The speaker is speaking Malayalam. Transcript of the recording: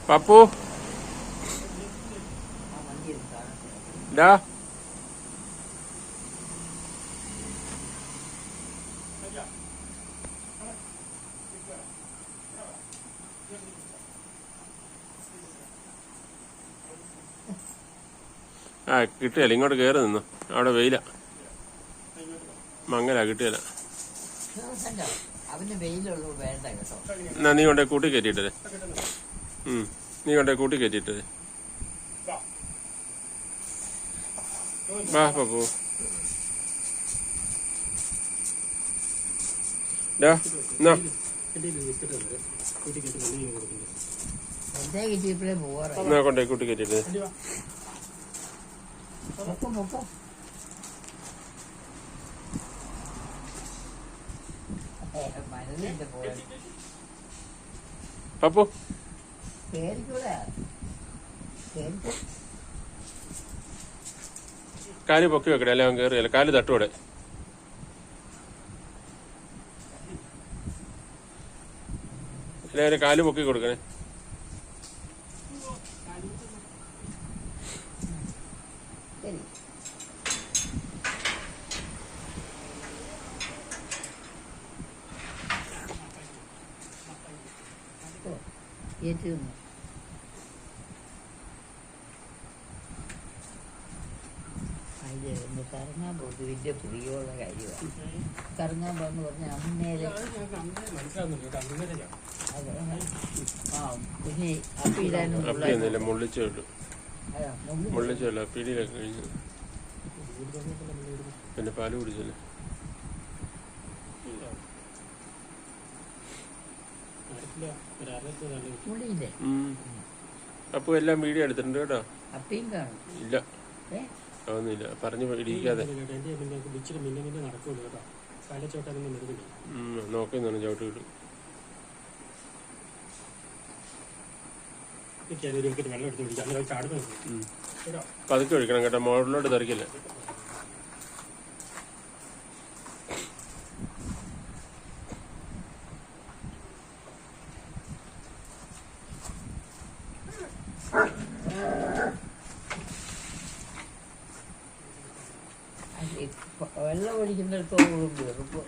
പപ്പു ഡാ കിട്ടിയല്ല, ഇങ്ങോട്ട് കയറി നിന്നു. അവിടെ വെയില, മങ്ങല കിട്ടിയല്ല. എന്നാ നീ കൊണ്ടേ കൂട്ടി കയറ്റിയിട്ടേ. നീ കൊണ്ടേ കൂട്ടി കയറ്റിയിട്ടേ. വാ പപ്പു. എന്നാ കൊണ്ടേ കൂട്ടി കയറ്റിയിട്ടേ. പപ്പു കാല് പൊക്കി വെക്കടേ, അല്ലെ അവൻ കയറിയല്ല. കാല് തട്ടൂടെ. അല്ലെ കാല് പൊക്കി കൊടുക്കണേ. കറങ്ങാൻ പോകുന്നത് വലിയ പ്രിയമുള്ള കാര്യമാണ്. കറങ്ങാൻ പോകാന്ന് പറഞ്ഞാൽ അന്നേരം പിന്നെ അപ്പിടാനും പിന്നെ പാല് കുടിച്ചല്ലേ. അപ്പൊ എല്ലാം വീഡിയോ എടുത്തിട്ടുണ്ട് കേട്ടോ. അപ്പിയും കാണും. ഇല്ല അതൊന്നുമില്ല, പറഞ്ഞു ഇടിക്കാതെ നോക്കുന്നു. ചവിട്ട് കിട്ടും. പതുക്കെ ഒഴിക്കണം കേട്ടോ, മോളിലോട്ട് തെറിക്കില്ല. വെള്ളം ഒഴിക്കുന്നിടത്തോളം വെറുപ്പ്.